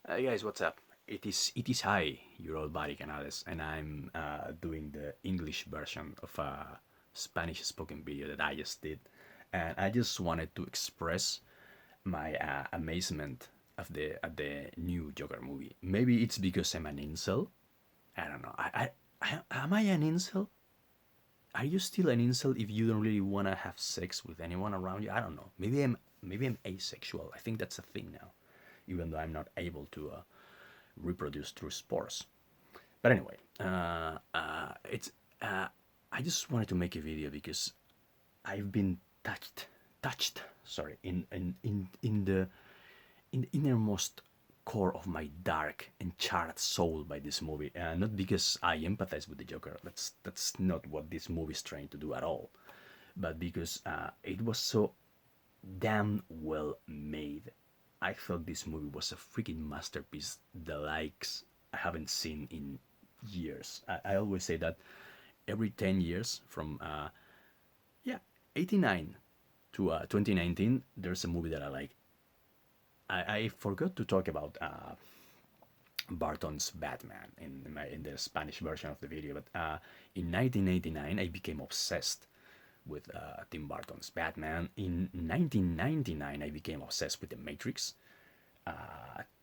Hey guys, what's up? It is I, your old buddy Canales, and I'm doing the English version of a Spanish spoken video that I just did, and I just wanted to express my amazement of the at the new Joker movie. Maybe it's because I'm an incel. I don't know. Am I an incel? Are you still an incel if you don't really wanna have sex with anyone around you? I don't know. Maybe I'm asexual. I think that's a thing now, even though I'm not able to reproduce through spores. But anyway, it's I just wanted to make a video because I've been touched. Sorry, in the innermost core of my dark and charred soul by this movie. Not because I empathize with the Joker. That's not what this movie is trying to do at all. But because it was so damn well made. I thought this movie was a freaking masterpiece, the likes I haven't seen in years. I always say that every 10 years from, yeah, 89 to 2019, there's a movie that I like. I forgot to talk about Barton's Batman in the Spanish version of the video, but in 1989, I became obsessed with Tim Burton's Batman. In 1999, I became obsessed with The Matrix.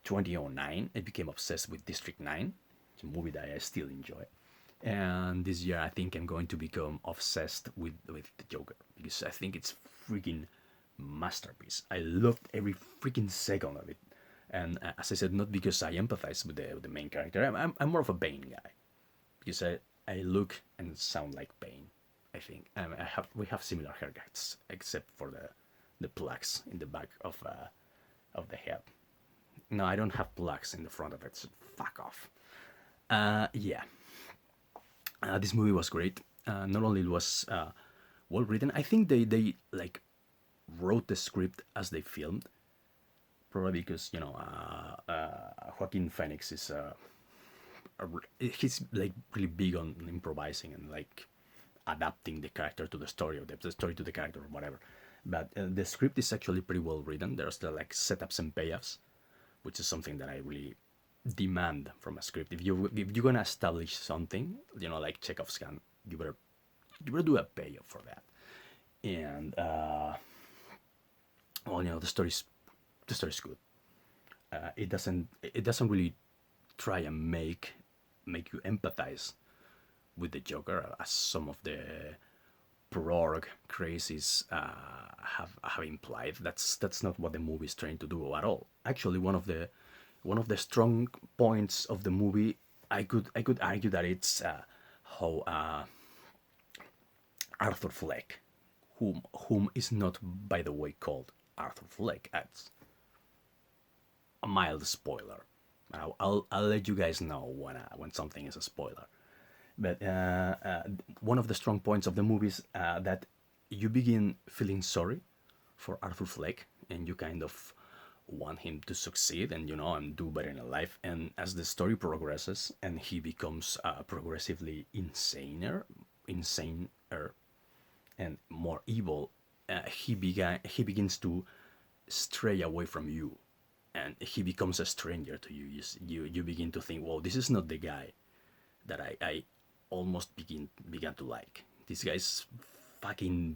2009, I became obsessed with District 9. It's a movie that I still enjoy. And this year, I think I'm going to become obsessed with the Joker because I think it's freaking masterpiece. I loved every freaking second of it. And as I said, not because I empathize with the main character. I'm more of a Bane guy because I look and sound like Bane. I think we have similar haircuts except for the plugs in the back of the head. No, I don't have plugs in the front of it. So fuck off. Yeah, this movie was great. Not only it was well written, I think they like wrote the script as they filmed. Probably because Joaquin Phoenix is he's like really big on improvising and like adapting the character to the story or the story to the character or whatever. But the script is actually pretty well written. There's the like setups and payoffs, which is something that I really demand from a script. If you're gonna establish something, like Chekhov's gun, you better do a payoff for that. And well, the story's good. It doesn't really try and make you empathize with the Joker as some of the prog crazies have implied. That's not what the movie is trying to do at all. Actually, one of the strong points of the movie, I could argue that it's how Arthur Fleck, whom is not by the way called Arthur Fleck. That's a mild spoiler. I'll let you guys know when something is a spoiler. But one of the strong points of the movie is that you begin feeling sorry for Arthur Fleck, and you kind of want him to succeed and do better in life. And as the story progresses, and he becomes progressively insaner, and more evil, he begins to stray away from you, and he becomes a stranger to you. You begin to think, well, this is not the guy that I almost began to like. This guy's fucking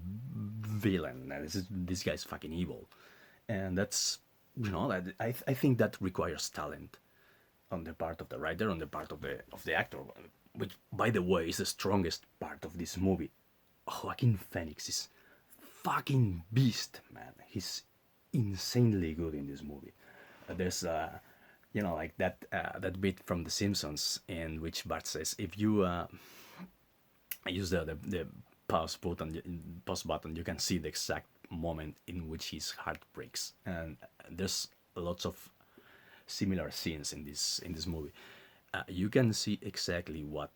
villain. This guy's fucking evil, and that's I think that requires talent on the part of the writer, on the part of the actor, which by the way is the strongest part of this movie. Joaquin Phoenix is fucking beast, man. He's insanely good in this movie. There's like that bit from The Simpsons in which Bart says, if you use the pause button, you can see the exact moment in which his heart breaks, and there's lots of similar scenes in this movie. You can see exactly what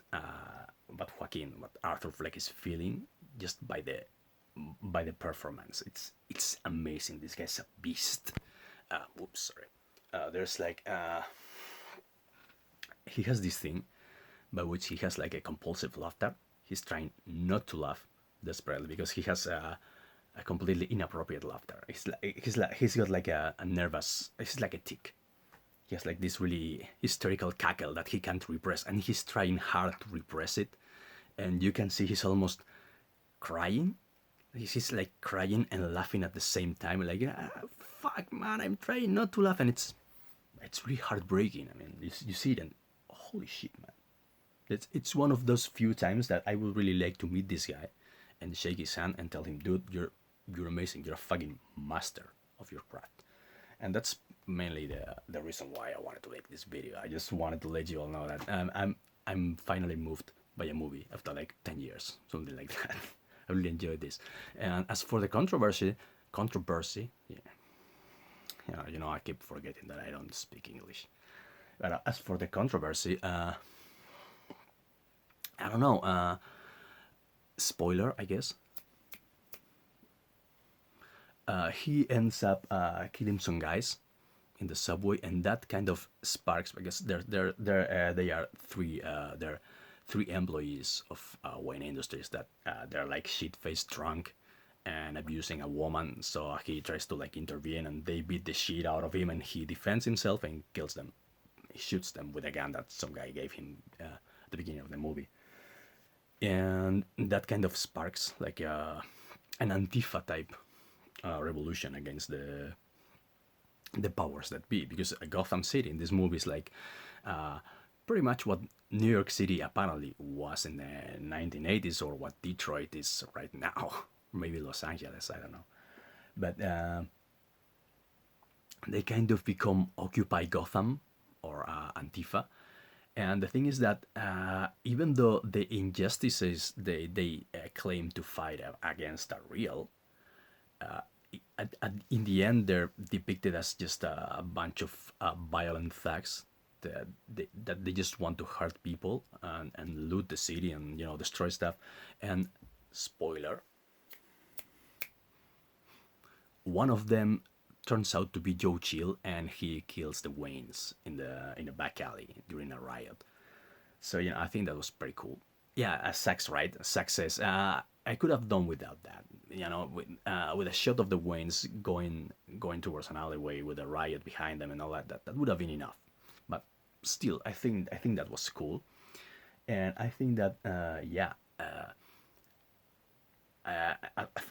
Arthur Fleck is feeling just by the performance. It's amazing. This guy's a beast. Oops, sorry. There's like he has this thing by which he has like a compulsive laughter. He's trying not to laugh desperately because he has a completely inappropriate laughter. He's got like a nervous. He's like a tick. he has like this really hysterical cackle that he can't repress, and he's trying hard to repress it, and you can see he's almost crying. He's like crying and laughing at the same time, like fuck man, I'm trying not to laugh, and it's really heartbreaking. I mean, you see it and holy shit, man. It's one of those few times that I would really like to meet this guy and shake his hand and tell him, dude, you're amazing. You're a fucking master of your craft. And that's mainly the reason why I wanted to make this video. I just wanted to let you all know that I'm finally moved by a movie after like 10 years, something like that. I really enjoyed this. And as for the controversy, yeah, you know, I keep forgetting that I don't speak English. But as for the controversy, I don't know. Spoiler, I guess. He ends up killing some guys in the subway, and that kind of sparks, because they are three employees of Wayne Industries that they're like shit-faced drunk and abusing a woman. So he tries to like intervene, and they beat the shit out of him, and he defends himself and kills them. He shoots them with a gun that some guy gave him at the beginning of the movie, and that kind of sparks like an Antifa type revolution against the powers that be, because Gotham City in this movie is like pretty much what New York City apparently was in the 1980s, or what Detroit is right now. Maybe Los Angeles, I don't know. But they kind of become Occupy Gotham, or Antifa. And the thing is that even though the injustices they claim to fight against are real, in the end they're depicted as just a bunch of violent thugs that they just want to hurt people and loot the city and, you know, destroy stuff. And spoiler, one of them turns out to be Joe Chill, and he kills the Waynes in the back alley during a riot. So, you know, I think that was pretty cool. Yeah, Sax, right? Sax says, I could have done without that. You know, with a shot of the Waynes going towards an alleyway with a riot behind them and all that, that would have been enough. But still, I think that was cool. And I think that,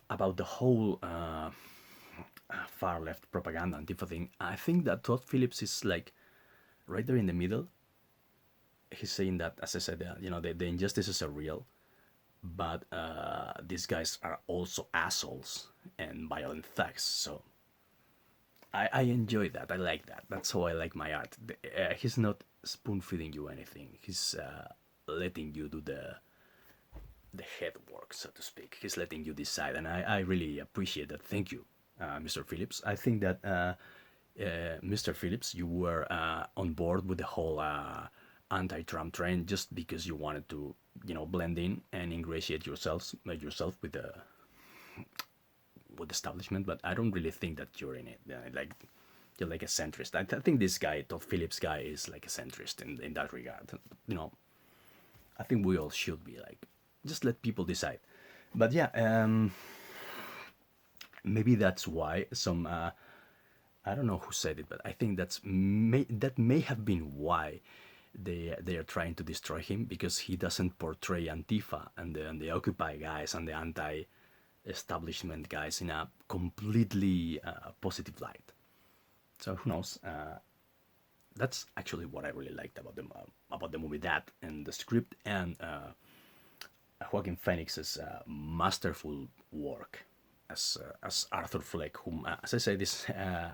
about the whole far left propaganda and Antifa thing, I think that Todd Phillips is like right there in the middle. He's saying that, as I said, you know, the injustices are real, but these guys are also assholes and violent thugs. So I enjoy that. I like that. That's how I like my art. He's not spoon feeding you anything. He's letting you do the head work, so to speak. He's letting you decide, and I really appreciate that. Thank you, Mr. Phillips. I think that Mr. Phillips, you were on board with the whole anti-Trump train just because you wanted to, you know, blend in and ingratiate yourself with the establishment. But I don't really think that you're in it. Like, you're like a centrist. I think this guy, Todd Phillips guy, is like a centrist in that regard. You know, I think we all should be like, just let people decide. But yeah, maybe that's why some I don't know who said it, but I think that may have been why they are trying to destroy him, because he doesn't portray Antifa and the Occupy guys and the anti-establishment guys in a completely positive light. So who knows? That's actually what I really liked about the movie, that and the script, and Joaquin Phoenix's masterful work as Arthur Fleck, whom, as I say this,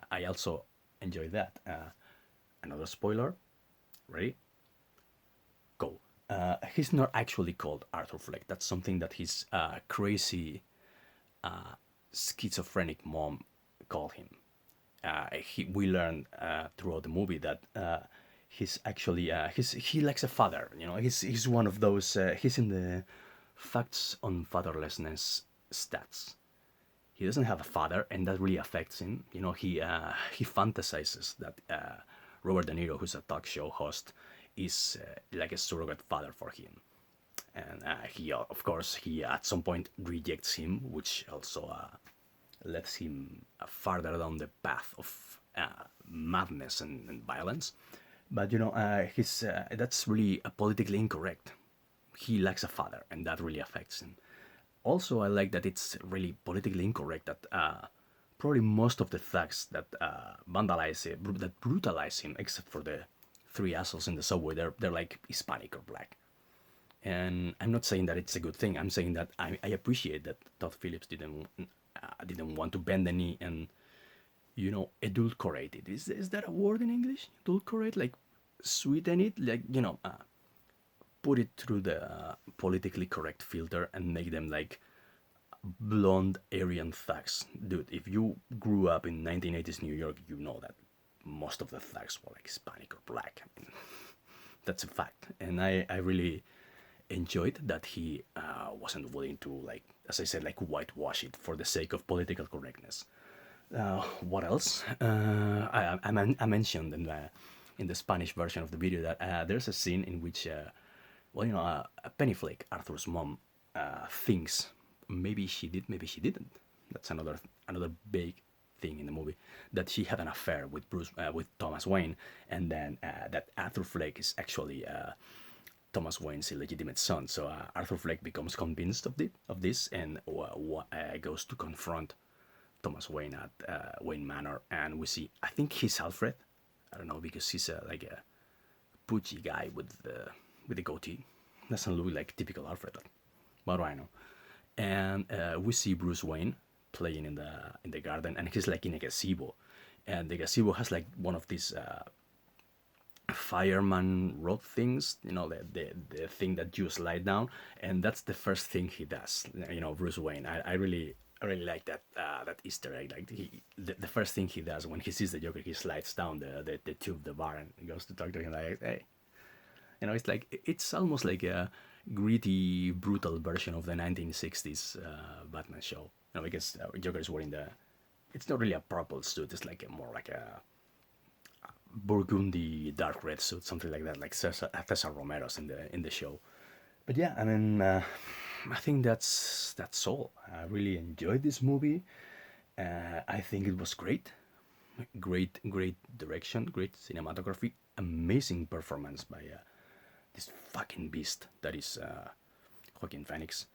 I also enjoy that. Another spoiler, ready? Go. He's not actually called Arthur Fleck. That's something that his crazy schizophrenic mom called him. We learn throughout the movie that he's actually he likes a father. You know, he's one of those. He's in the facts on fatherlessness stats. He doesn't have a father, and that really affects him. You know, he fantasizes that Robert De Niro, who's a talk show host, is like a surrogate father for him, and he, of course, he at some point rejects him, which also lets him farther down the path of madness and violence. But he's that's really politically incorrect. He lacks a father, and that really affects him. Also, I like that it's really politically incorrect that probably most of the thugs that that brutalize him, except for the three assholes in the subway, they're like Hispanic or black. And I'm not saying that it's a good thing. I'm saying that I appreciate that Todd Phillips didn't want to bend the knee and adulterate it. Is that a word in English? Adulterate, like sweeten it, like put it through the politically correct filter and make them like blonde Aryan thugs. Dude, if you grew up in 1980s New York, you know that most of the thugs were like Hispanic or black. I mean, that's a fact. And I really enjoyed that he wasn't willing to, like, as I said, like whitewash it for the sake of political correctness. What else? I mentioned in the Spanish version of the video that there's a scene in which, Penny Flake, Arthur's mom, thinks maybe she did, maybe she didn't. That's another big thing in the movie, that she had an affair with with Thomas Wayne, and then that Arthur Flake is actually Thomas Wayne's illegitimate son. So Arthur Flake becomes convinced of this and goes to confront Thomas Wayne at Wayne Manor, and we see, I think he's Alfred. I don't know, because he's like a pudgy guy with the goatee. Doesn't look like typical Alfred. What do I know? And we see Bruce Wayne playing in the garden, and he's like in a gazebo, and the gazebo has like one of these fireman rod things, the thing that you slide down, and that's the first thing he does. Bruce Wayne. I really like that Easter egg. Like the first thing he does when he sees the Joker, he slides down the tube, the bar, and goes to talk to him like, hey. It's like, it's almost like a gritty, brutal version of the 1960s Batman show. Because Joker is wearing it's not really a purple suit. It's like more like a burgundy dark red suit, something like that, like Cesar Romero's in the show. But yeah, I mean, I think that's all. I really enjoyed this movie. I think it was great direction, great cinematography, amazing performance by this fucking beast that is Joaquin Phoenix.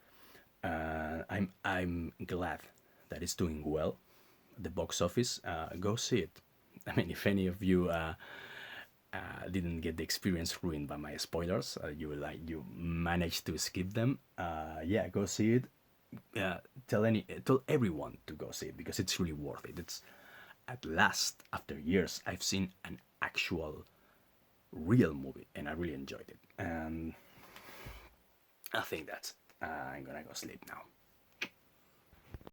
I'm glad that it's doing well at the box office. Go see it. I mean, if any of you didn't get the experience ruined by my spoilers, you managed to skip them. Yeah, go see it. Tell everyone to go see it, because it's really worth it. It's, at last, after years, I've seen an actual real movie, and I really enjoyed it. And I think that's I'm gonna go sleep now.